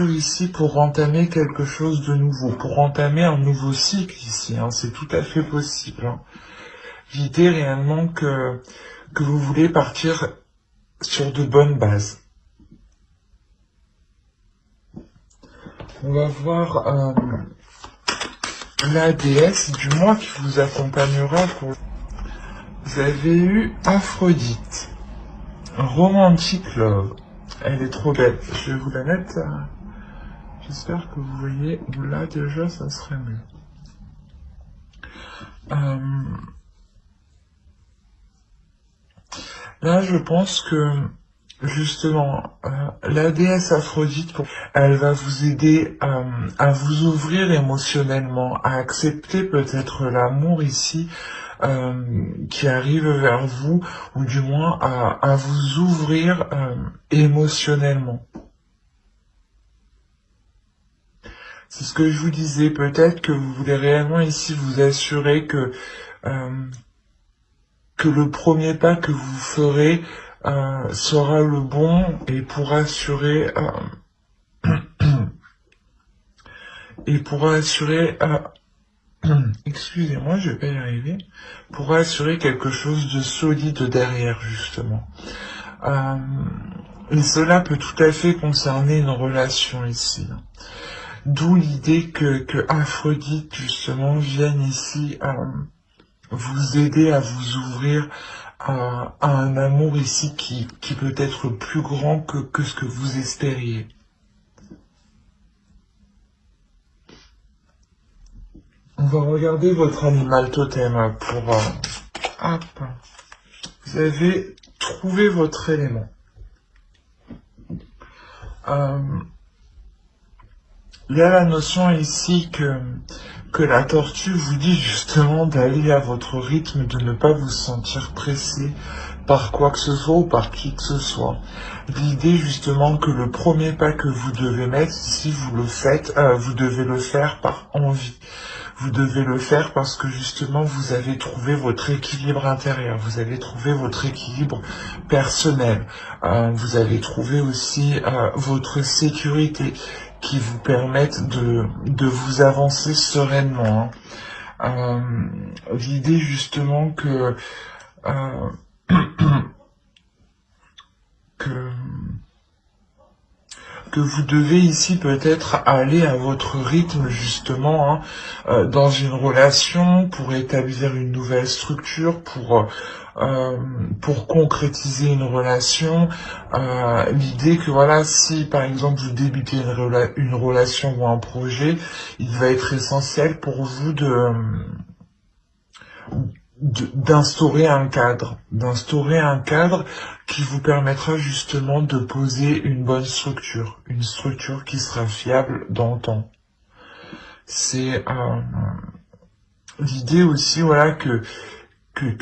ici pour entamer quelque chose de nouveau, pour entamer un nouveau cycle ici, hein, c'est tout à fait possible. Hein. L'idée réellement que vous voulez partir sur de bonnes bases. On va voir la déesse du mois qui vous accompagnera pour... Vous avez eu Aphrodite, Romantic Love. Elle est trop belle. Je vais vous la mettre. J'espère que vous voyez. Là déjà, ça serait mieux. Là, je pense que justement, la déesse Aphrodite, elle va vous aider à vous ouvrir émotionnellement, à accepter peut-être l'amour ici qui arrive vers vous, ou du moins à vous ouvrir émotionnellement. C'est ce que je vous disais, peut-être que vous voulez réellement ici vous assurer que le premier pas que vous ferez sera le bon et pour assurer excusez-moi, je vais pas y arriver, pour assurer quelque chose de solide derrière justement. Et cela peut tout à fait concerner une relation ici. D'où l'idée que Aphrodite justement vienne ici vous aider à vous ouvrir à un amour ici qui peut être plus grand que ce que vous espériez. On va regarder votre animal totem pour... hop. Vous avez trouvé votre élément. Il y a la notion ici que la tortue vous dit justement d'aller à votre rythme, de ne pas vous sentir pressé par quoi que ce soit ou par qui que ce soit. L'idée justement que le premier pas que vous devez mettre ici, vous le faites, vous devez le faire par envie. Vous devez le faire parce que justement vous avez trouvé votre équilibre intérieur, vous avez trouvé votre équilibre personnel, vous avez trouvé aussi votre sécurité qui vous permettent de vous avancer sereinement. L'idée justement que que vous devez ici peut-être aller à votre rythme justement dans une relation pour établir une nouvelle structure, pour concrétiser une relation. L'idée que voilà, si par exemple vous débutez une relation ou un projet, il va être essentiel pour vous d'instaurer un cadre qui vous permettra justement de poser une bonne structure, une structure qui sera fiable dans le temps. C'est l'idée aussi, voilà, que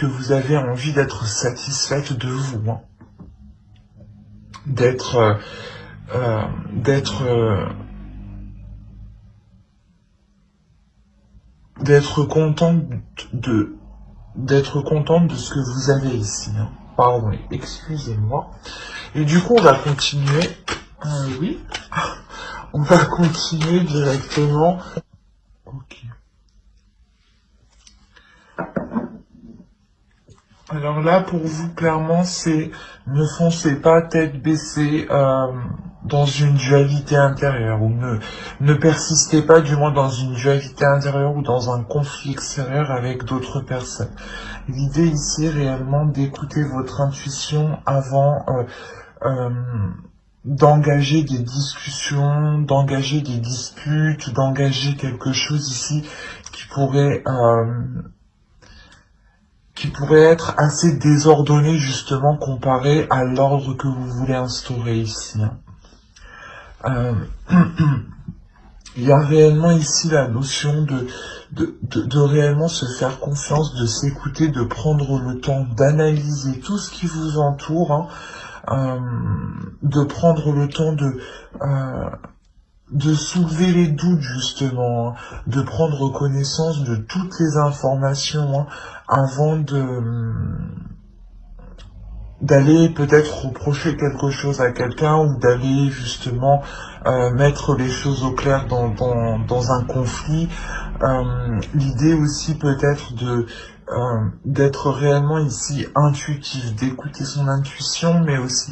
vous avez envie d'être satisfaite de vous, hein. d'être contente de ce que vous avez ici. Hein. Pardon, excusez-moi. Et du coup, on va continuer. Oui. On va continuer directement. Ok. Alors là, pour vous, clairement, c'est ne foncez pas tête baissée dans une dualité intérieure, ou ne persistez pas du moins dans une dualité intérieure ou dans un conflit extérieur avec d'autres personnes. L'idée ici est réellement d'écouter votre intuition avant d'engager des discussions, d'engager des disputes, d'engager quelque chose ici qui pourrait être assez désordonné justement comparé à l'ordre que vous voulez instaurer ici. Il y a réellement ici la notion de réellement se faire confiance, de s'écouter, de prendre le temps d'analyser tout ce qui vous entoure, de prendre le temps de soulever les doutes justement, de prendre connaissance de toutes les informations avant d'aller peut-être reprocher quelque chose à quelqu'un ou d'aller justement mettre les choses au clair dans un conflit. L'idée aussi peut-être d'être réellement ici intuitif, d'écouter son intuition, mais aussi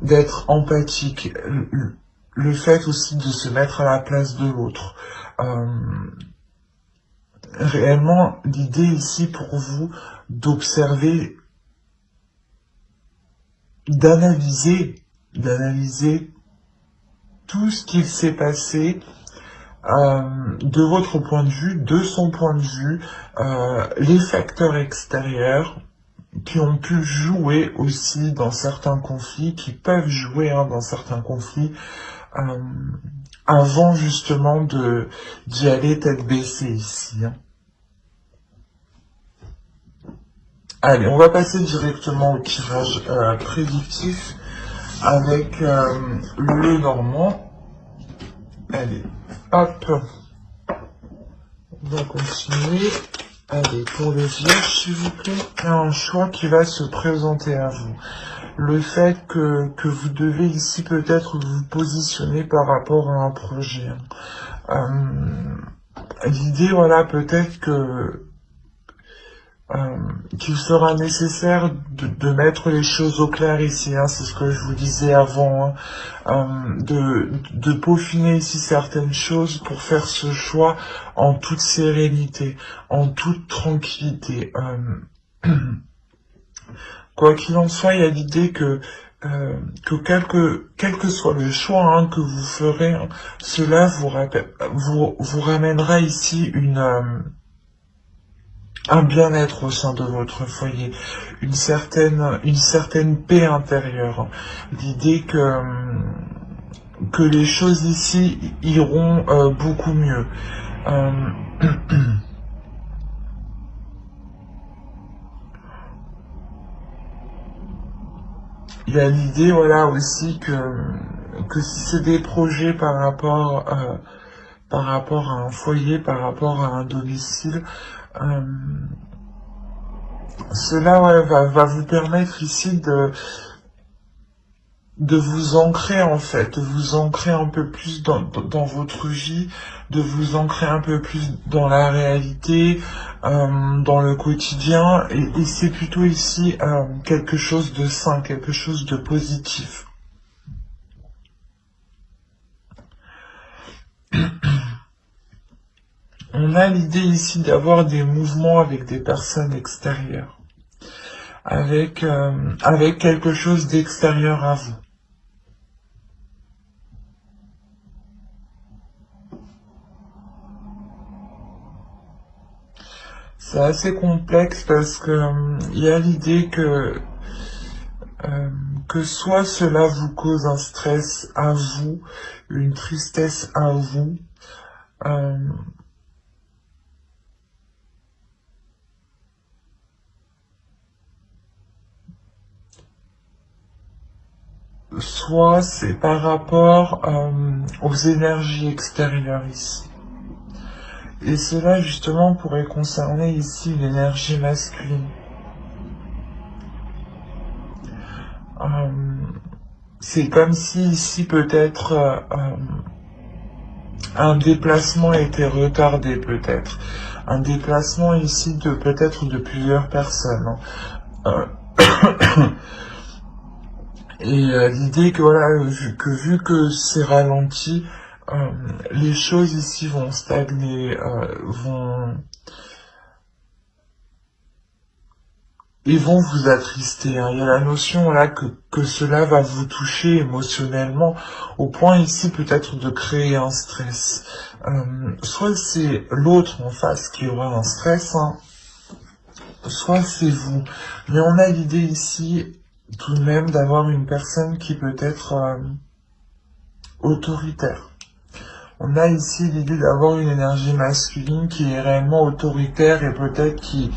d'être empathique. Le fait aussi de se mettre à la place de l'autre. Réellement, l'idée ici pour vous d'observer, d'analyser tout ce qu'il s'est passé de votre point de vue, de son point de vue, les facteurs extérieurs qui ont pu jouer aussi dans certains conflits, qui peuvent jouer dans certains conflits, avant justement d'y aller tête baissée ici. Allez, on va passer directement au tirage prédictif avec le normand. Allez, hop, on va continuer. Allez, pour le vierge, s'il vous plaît, il y a un choix qui va se présenter à vous. Le fait que vous devez ici peut-être vous positionner par rapport à un projet. L'idée, voilà, peut-être qu'il sera nécessaire de mettre les choses au clair ici, c'est ce que je vous disais avant, de peaufiner ici certaines choses pour faire ce choix en toute sérénité, en toute tranquillité. Quoi qu'il en soit, il y a l'idée que quel que soit le choix que vous ferez, cela vous ramènera ici un bien-être au sein de votre foyer, une certaine paix intérieure. L'idée que les choses ici iront beaucoup mieux. Il y a l'idée, voilà, aussi que si c'est des projets par rapport à un foyer, par rapport à un domicile, cela va vous permettre ici de vous ancrer en fait, de vous ancrer un peu plus dans votre vie, de vous ancrer un peu plus dans la réalité, dans le quotidien, et c'est plutôt ici quelque chose de sain, quelque chose de positif. On a l'idée ici d'avoir des mouvements avec des personnes extérieures, avec quelque chose d'extérieur à vous. C'est assez complexe parce que il y a l'idée que soit cela vous cause un stress à vous, une tristesse à vous, soit c'est par rapport aux énergies extérieures ici. Et cela justement pourrait concerner ici l'énergie masculine. C'est comme si ici peut-être un déplacement a été retardé peut-être. Un déplacement ici de peut-être de plusieurs personnes. Et l'idée que voilà, vu que c'est ralenti, les choses ici vont stagner, vont vous attrister. Il y a la notion là que cela va vous toucher émotionnellement au point ici peut-être de créer un stress. Soit c'est l'autre en face qui aura un stress, soit c'est vous. Mais on a l'idée ici tout de même d'avoir une personne qui peut être autoritaire. On a ici l'idée d'avoir une énergie masculine qui est réellement autoritaire et peut-être qui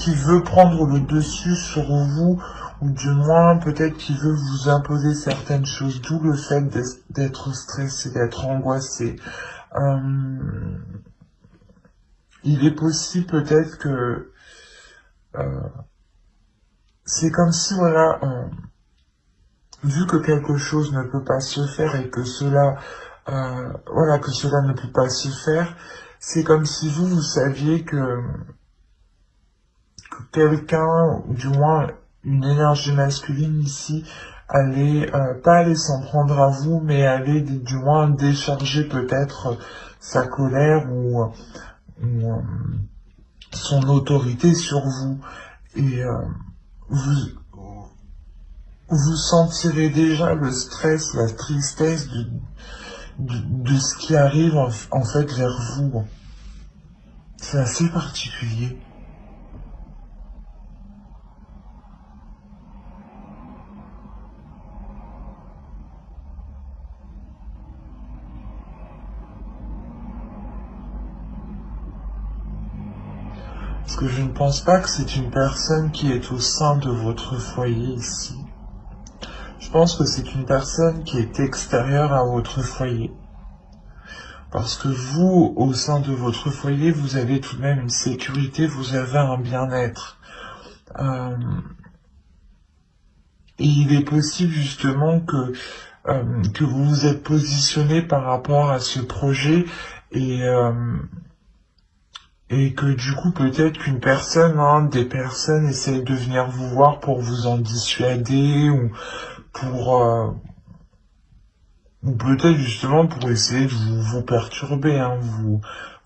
veut prendre le dessus sur vous, ou du moins peut-être qui veut vous imposer certaines choses, d'où le fait d'être stressé, d'être angoissé. Il est possible peut-être que c'est comme si, voilà, vu que quelque chose ne peut pas se faire et que cela, voilà, que cela ne peut pas se faire, c'est comme si vous saviez que quelqu'un, ou du moins une énergie masculine ici, allait, pas aller s'en prendre à vous, mais allait du moins décharger peut-être sa colère ou son autorité sur vous. Et vous, vous sentirez déjà le stress, la tristesse de ce qui arrive en fait vers vous. C'est assez particulier. Parce que je ne pense pas que c'est une personne qui est au sein de votre foyer ici. Je pense que c'est une personne qui est extérieure à votre foyer. Parce que vous, au sein de votre foyer, vous avez tout de même une sécurité, vous avez un bien-être. Et il est possible justement que vous vous êtes positionné par rapport à ce projet et, et que du coup peut-être qu'une personne, des personnes essayent de venir vous voir pour vous en dissuader ou peut-être justement pour essayer de vous perturber,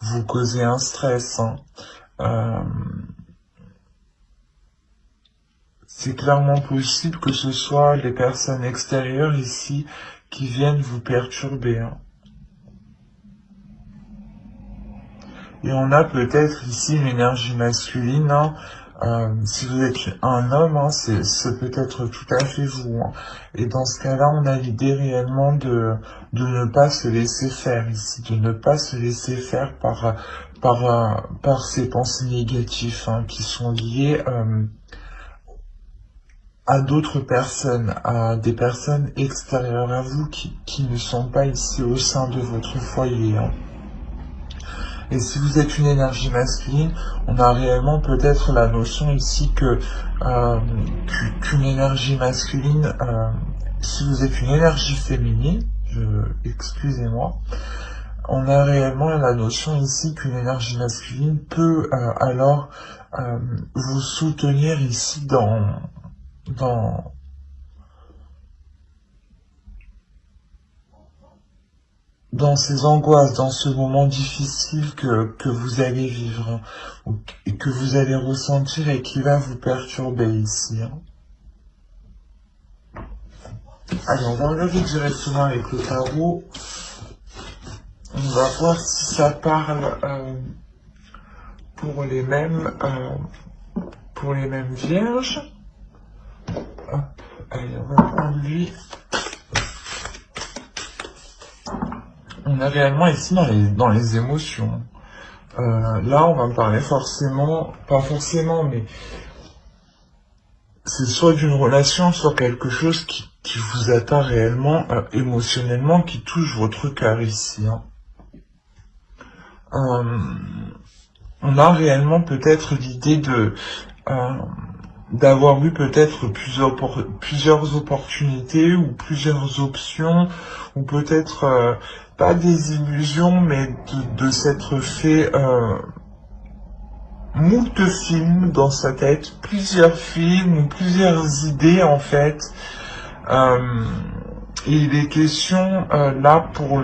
vous causer un stress. Euh, c'est clairement possible que ce soit les personnes extérieures ici qui viennent vous perturber. Et on a peut-être ici une énergie masculine. Si vous êtes un homme, c'est peut-être tout à fait vous. Et dans ce cas-là, on a l'idée réellement de ne pas se laisser faire ici, de ne pas se laisser faire par ces pensées négatives qui sont liées à d'autres personnes, à des personnes extérieures à vous qui ne sont pas ici au sein de votre foyer. Et si vous êtes une énergie masculine, on a réellement peut-être la notion ici qu'une énergie masculine, si vous êtes une énergie féminine, excusez-moi, on a réellement la notion ici qu'une énergie masculine peut alors vous soutenir ici dans ces angoisses, dans ce moment difficile que vous allez vivre et que vous allez ressentir et qui va vous perturber ici. Allez, on va regarder directement avec le tarot. On va voir si ça parle pour les mêmes vierges. Hop, allez, on va prendre lui. On est réellement ici dans les émotions. Là, on va me parler forcément, pas forcément, mais c'est soit d'une relation, soit quelque chose qui vous atteint réellement émotionnellement, qui touche votre cœur ici. On a réellement peut-être l'idée d'avoir eu peut-être plusieurs opportunités ou plusieurs options, ou peut-être pas des illusions, mais de s'être fait moult films dans sa tête, plusieurs films ou plusieurs idées en fait. Et il est question là pour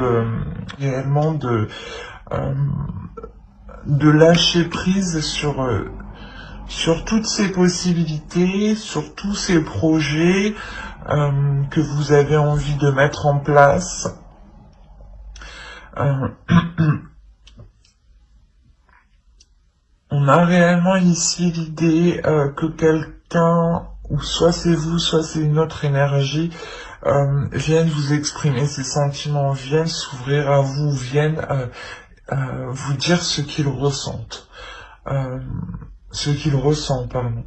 réellement de lâcher prise sur toutes ces possibilités, sur tous ces projets que vous avez envie de mettre en place. On a réellement ici l'idée que quelqu'un, ou soit c'est vous, soit c'est une autre énergie, viennent vous exprimer ses sentiments, viennent s'ouvrir à vous, viennent vous dire ce qu'ils ressentent. Ce qu'ils ressentent, pardon.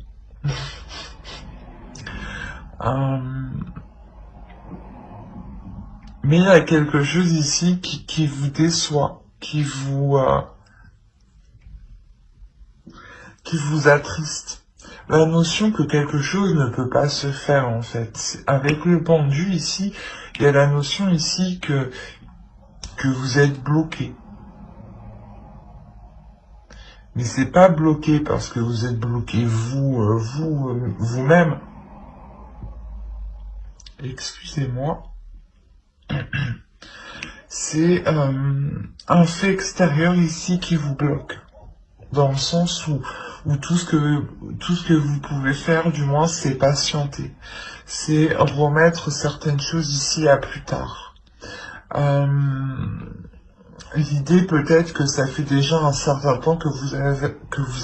Mais il y a quelque chose ici qui vous déçoit, qui vous attriste. la notion que quelque chose ne peut pas se faire, en fait. Avec le pendu ici, il y a la notion ici que vous êtes bloqué. Mais c'est pas bloqué parce que vous êtes bloqué vous-même. Excusez-moi. C'est un fait extérieur ici qui vous bloque. Dans le sens où tout ce que vous pouvez faire, du moins, c'est patienter. C'est remettre certaines choses ici à plus tard. L'idée peut-être que ça fait déjà un certain temps que vous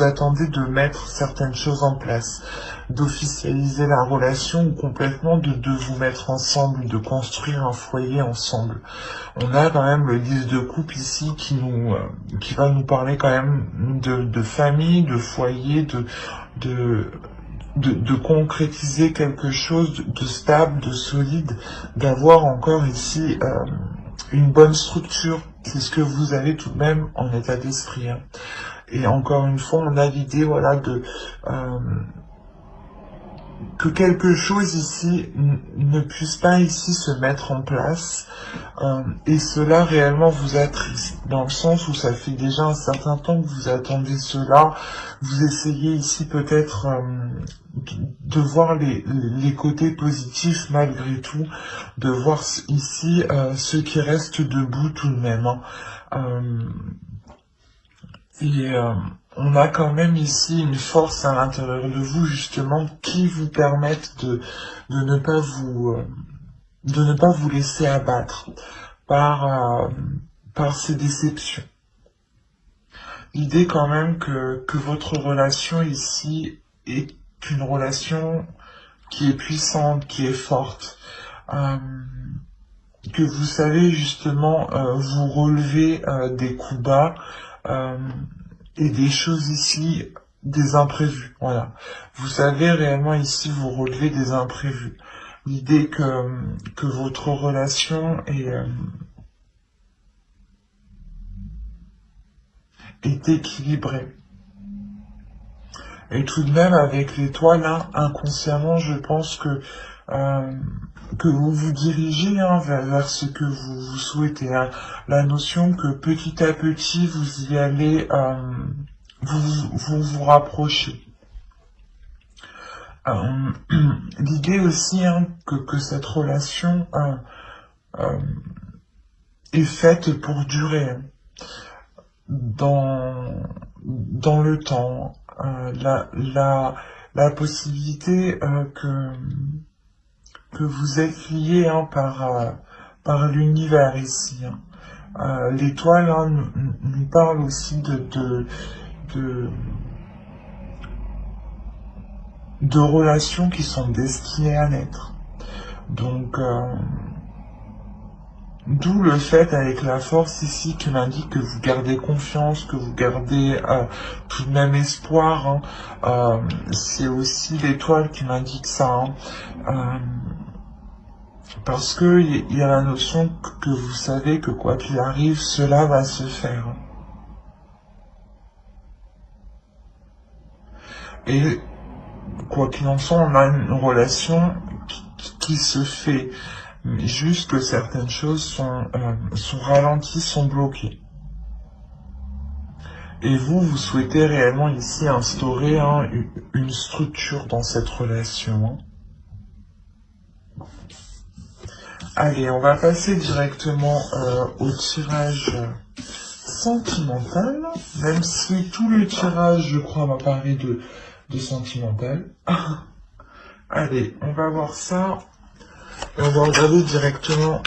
attendez de mettre certaines choses en place, d'officialiser la relation ou complètement de vous mettre ensemble, de construire un foyer ensemble. On a quand même le 10 de coupe ici qui va nous parler quand même de famille, de foyer, de concrétiser quelque chose de stable, de solide, d'avoir encore ici une bonne structure. C'est ce que vous avez tout de même en état d'esprit. Hein. Et encore une fois, on a l'idée, voilà, que quelque chose ici ne puisse pas ici se mettre en place. Et cela réellement vous attriste, dans le sens où ça fait déjà un certain temps que vous attendez cela. Vous essayez ici peut-être de voir les côtés positifs malgré tout, de voir ici ce qui reste debout tout de même. Hein. On a quand même ici une force à l'intérieur de vous justement qui vous permettent de ne pas vous laisser abattre par ces déceptions. L'idée quand même que votre relation ici est une relation qui est puissante, qui est forte, que vous savez justement vous relever des coups bas et des choses ici, des imprévus, voilà. Vous savez réellement ici vous relever des imprévus. L'idée que votre relation est équilibrée. Et tout de même, avec l'étoile, hein, inconsciemment, je pense que vous vous dirigez hein, vers ce que vous souhaitez. Hein. La notion que petit à petit, vous y allez, vous rapprochez. L'idée aussi hein, que cette relation est faite pour durer hein, dans le temps. La possibilité que vous êtes lié hein, par l'univers ici. Hein. L'étoile hein, nous parle aussi de relations qui sont destinées à naître. Donc, d'où le fait avec la force ici qui m'indique que vous gardez confiance, que vous gardez tout de même espoir. Hein. C'est aussi l'étoile qui m'indique ça. Hein. Parce que il y a la notion que vous savez que quoi qu'il arrive, cela va se faire. Et quoi qu'il en soit, on a une relation qui se fait. Mais juste que certaines choses sont ralenties, sont bloquées. Et vous souhaitez réellement ici instaurer hein, une structure dans cette relation. Hein. Allez, on va passer directement au tirage sentimental, même si tout le tirage, je crois, m'a parlé de sentimental. Allez, on va voir ça. Et on va regarder directement.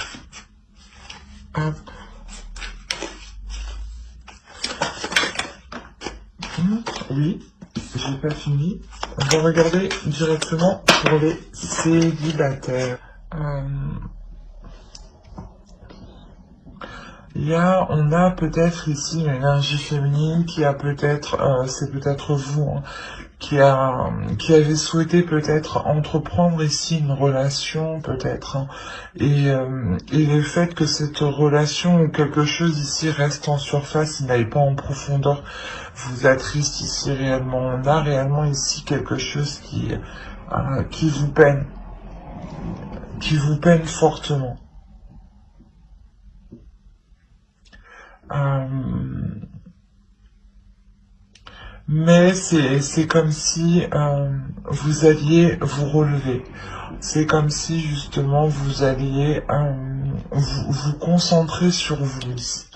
Hop. Oui, j'ai pas fini. On va regarder directement pour les célibataires. Là, on a peut-être ici une énergie féminine qui a peut-être, c'est peut-être vous, hein, qui avait souhaité peut-être entreprendre ici une relation, peut-être, hein, et le fait que cette relation ou quelque chose ici reste en surface, il n'aille pas en profondeur, vous attriste ici réellement. On a réellement ici quelque chose qui vous peine fortement. Euh, mais c'est comme si vous alliez vous relever. C'est comme si justement vous alliez vous concentrer sur vous ici.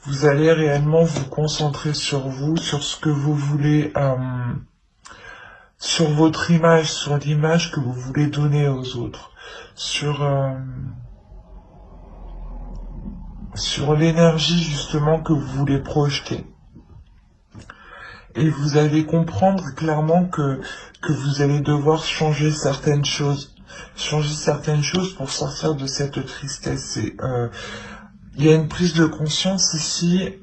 Vous allez réellement vous concentrer sur vous, sur ce que vous voulez, sur votre image, sur l'image que vous voulez donner aux autres, sur l'énergie justement que vous voulez projeter. Et vous allez comprendre clairement que vous allez devoir changer certaines choses. Changer certaines choses pour sortir de cette tristesse. Et il y a une prise de conscience ici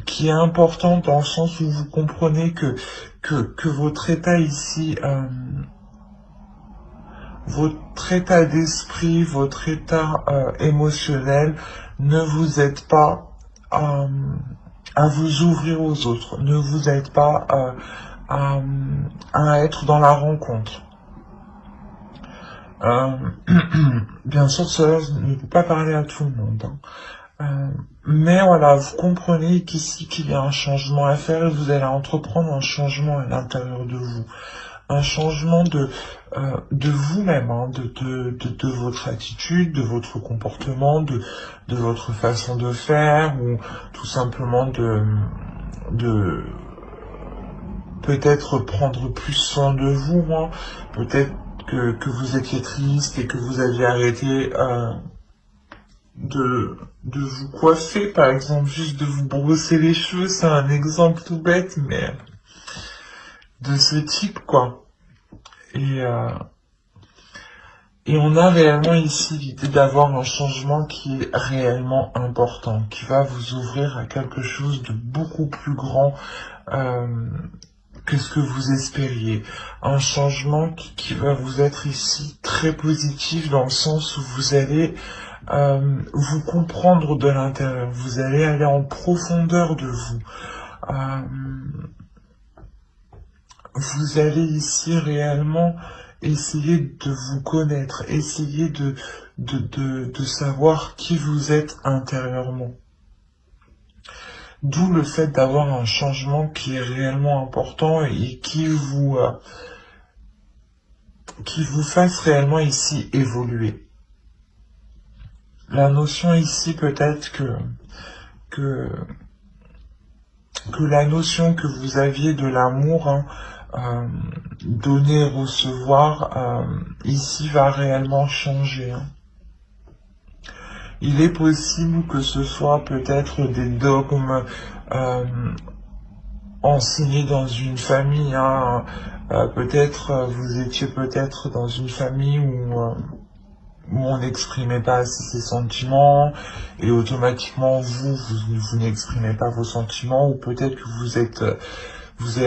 qui est importante dans le sens où vous comprenez que votre état ici, votre état d'esprit, votre état émotionnel ne vous aide pas à vous ouvrir aux autres, ne vous aide pas à être dans la rencontre. Bien sûr, cela ne peut pas parler à tout le monde. Mais voilà, vous comprenez qu'ici qu'il y a un changement à faire et vous allez entreprendre un changement à l'intérieur de vous. Un changement de vous-même, hein, de votre attitude, de votre comportement, de votre façon de faire, ou tout simplement de peut-être prendre plus soin de vous, hein. Peut-être que vous étiez triste et que vous aviez arrêté de vous coiffer, par exemple, juste de vous brosser les cheveux, c'est un exemple tout bête, mais de ce type, quoi. Et on a réellement ici l'idée d'avoir un changement qui est réellement important, qui va vous ouvrir à quelque chose de beaucoup plus grand que ce que vous espériez. Un changement qui va vous être ici très positif dans le sens où vous allez vous comprendre de l'intérieur, vous allez aller en profondeur de vous. Vous allez ici réellement essayer de vous connaître, essayer de savoir qui vous êtes intérieurement. D'où le fait d'avoir un changement qui est réellement important et qui vous fasse réellement ici évoluer. La notion ici peut-être que la notion que vous aviez de l'amour, hein, donner, recevoir, ici va réellement changer. Hein. Il est possible que ce soit peut-être des dogmes enseignés dans une famille. Hein, peut-être vous étiez peut-être dans une famille où on n'exprimait pas assez ses sentiments et automatiquement vous n'exprimez pas vos sentiments, ou peut-être que vous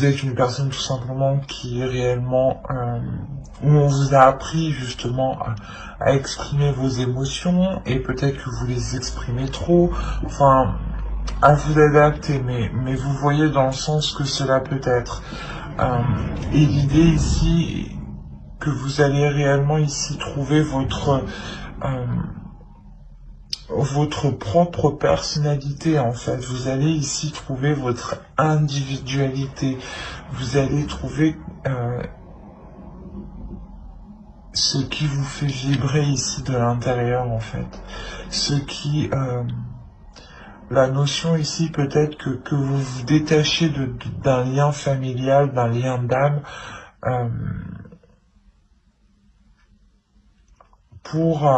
êtes une personne tout simplement qui est réellement où on vous a appris justement à exprimer vos émotions et peut-être que vous les exprimez trop, enfin à vous adapter, mais vous voyez dans le sens que cela peut être. Et l'idée ici que vous allez réellement ici trouver votre propre personnalité, en fait. Vous allez ici trouver votre individualité. Vous allez trouver ce qui vous fait vibrer ici de l'intérieur, en fait. Ce qui... la notion ici peut-être que vous vous détachez d'un lien familial, d'un lien d'âme, pour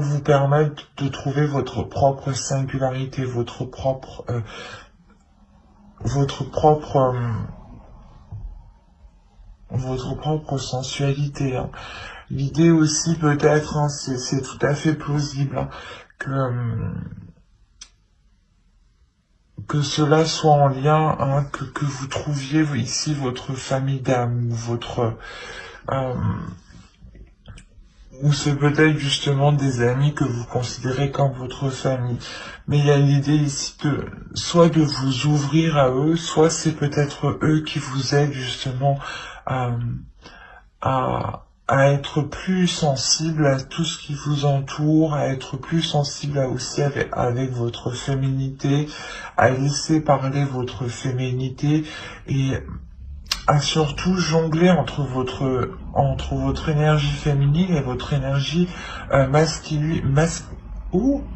vous permettre de trouver votre propre singularité, votre propre sensualité. Hein. L'idée aussi peut-être, hein, c'est tout à fait plausible, hein, que cela soit en lien, hein, que vous trouviez ici votre famille d'âme, euh, ou c'est peut-être justement des amis que vous considérez comme votre famille. Mais il y a l'idée ici de soit de vous ouvrir à eux, soit c'est peut-être eux qui vous aident justement à, à être plus sensible à tout ce qui vous entoure, à être plus sensible aussi avec votre féminité, à laisser parler votre féminité et à surtout jongler entre votre énergie féminine et votre énergie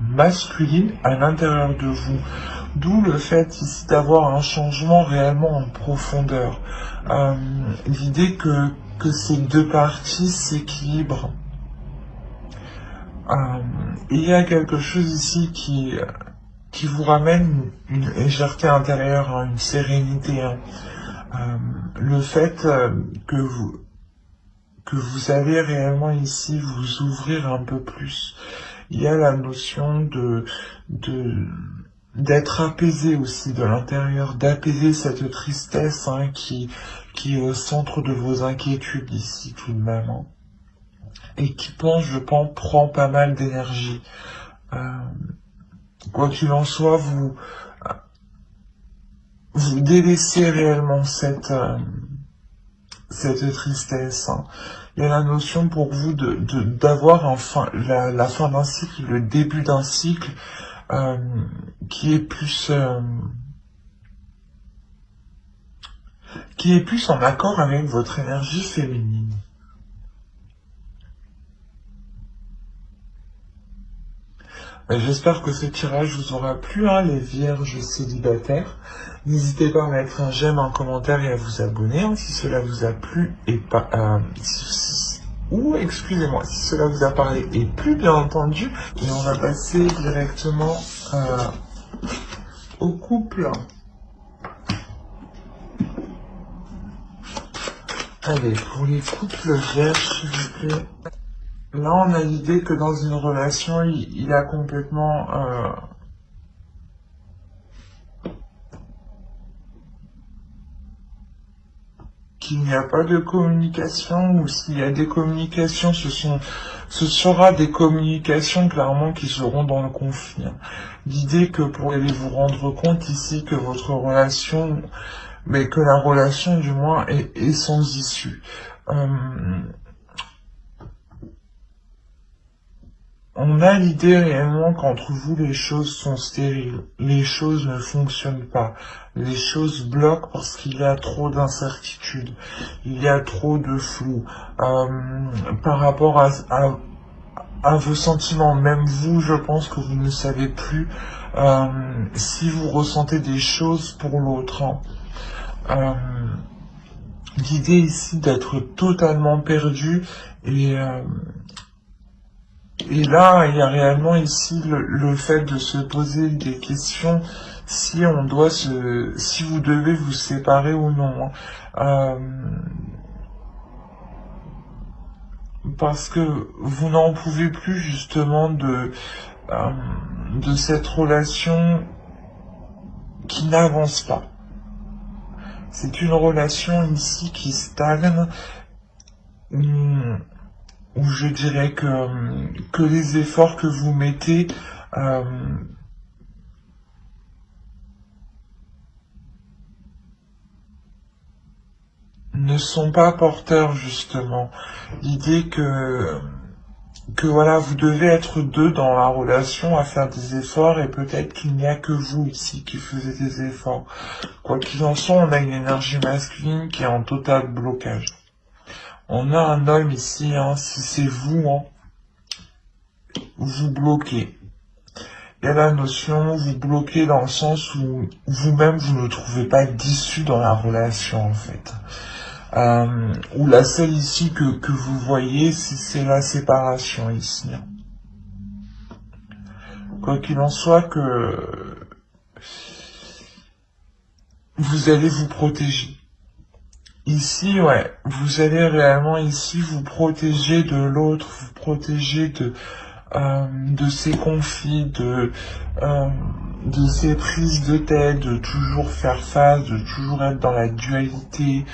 masculine à l'intérieur de vous. D'où le fait ici d'avoir un changement réellement en profondeur. L'idée que ces deux parties s'équilibrent. Il y a quelque chose ici qui vous ramène une légèreté intérieure, hein, une sérénité. Hein. Le fait que vous allez réellement ici vous ouvrir un peu plus. Il y a la notion d'être apaisé aussi de l'intérieur, d'apaiser cette tristesse, hein, qui est au centre de vos inquiétudes ici tout de même, hein, et qui je pense, prend pas mal d'énergie. Quoi qu'il en soit, vous délaissez réellement cette tristesse. Hein. Il y a la notion pour vous d'avoir la fin d'un cycle, le début d'un cycle qui est plus en accord avec votre énergie féminine. J'espère que ce tirage vous aura plu, hein, les vierges célibataires. N'hésitez pas à mettre un j'aime, un commentaire et à vous abonner, hein, si cela vous a plu et pas... excusez-moi, si cela vous a parlé et plu, bien entendu. Et on va passer directement au couple. Allez, pour les couples vierges, s'il vous plaît. Là, on a l'idée que dans une relation, il a complètement... qu'il n'y a pas de communication, ou s'il y a des communications, ce sera des communications clairement qui seront dans le conflit. L'idée que pour aller vous rendre compte ici que votre relation, mais que la relation du moins est sans issue. On a l'idée réellement qu'entre vous, les choses sont stériles, les choses ne fonctionnent pas, les choses bloquent parce qu'il y a trop d'incertitudes, il y a trop de flou. Par rapport à vos sentiments, même vous, je pense que vous ne savez plus si vous ressentez des choses pour l'autre. Hein. L'idée ici d'être totalement perdu et là, il y a réellement ici le fait de se poser des questions si vous devez vous séparer ou non. Parce que vous n'en pouvez plus justement de cette relation qui n'avance pas. C'est une relation ici qui stagne, où je dirais que les efforts que vous mettez ne sont pas porteurs justement. L'idée que voilà, vous devez être deux dans la relation à faire des efforts et peut-être qu'il n'y a que vous ici qui faisiez des efforts. Quoi qu'il en soit, on a une énergie masculine qui est en total blocage. On a un homme ici, hein, si c'est vous, hein, vous bloquez. Il y a la notion, vous bloquez dans le sens où vous-même, vous ne trouvez pas d'issue dans la relation, en fait. Ou la seule issue que vous voyez, c'est la séparation ici. Hein. Quoi qu'il en soit, que vous allez vous protéger. Ici, ouais, vous allez réellement ici vous protéger de l'autre, vous protéger de ces conflits, de ces prises de tête, de toujours faire face, de toujours être dans la dualité.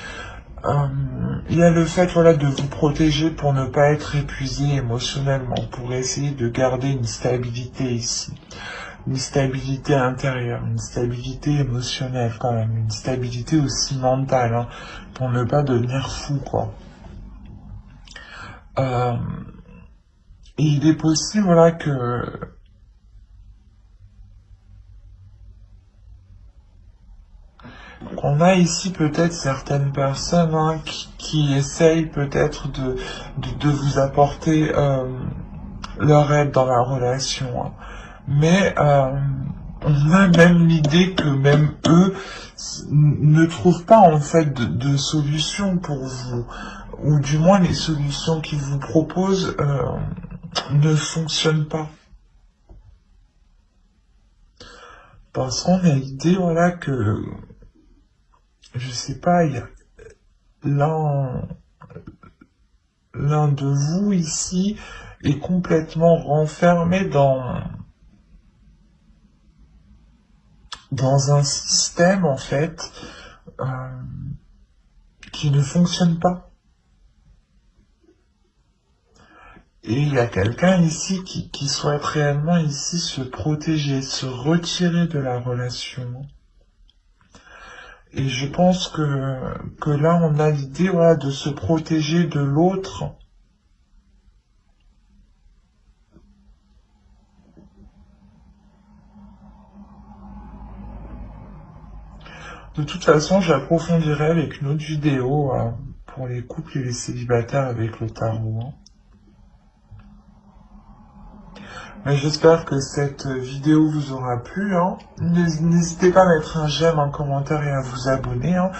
Il y a le fait, voilà, de vous protéger pour ne pas être épuisé émotionnellement, pour essayer de garder une stabilité ici. Une stabilité intérieure, une stabilité émotionnelle quand même, une stabilité aussi mentale, hein, pour ne pas devenir fou, quoi. Et il est possible, voilà, qu'on a ici peut-être certaines personnes, hein, qui essayent peut-être de vous apporter leur aide dans la relation, hein. Mais on a même l'idée que même eux ne trouvent pas en fait de solution pour vous, ou du moins les solutions qu'ils vous proposent ne fonctionnent pas. Parce qu'on a l'idée, voilà, que, je sais pas, il y a l'un de vous ici est complètement renfermé dans un système, en fait, euh, qui ne fonctionne pas. Et il y a quelqu'un ici qui souhaite réellement ici se protéger, se retirer de la relation. Et je pense que là, on a l'idée, voilà, de se protéger de l'autre. De toute façon, j'approfondirai avec une autre vidéo pour les couples et les célibataires avec le tarot, hein. Mais j'espère que cette vidéo vous aura plu, hein. N'hésitez pas à mettre un j'aime, un commentaire et à vous abonner, hein,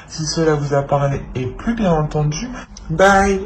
si cela vous a parlé. Et plus bien entendu, bye!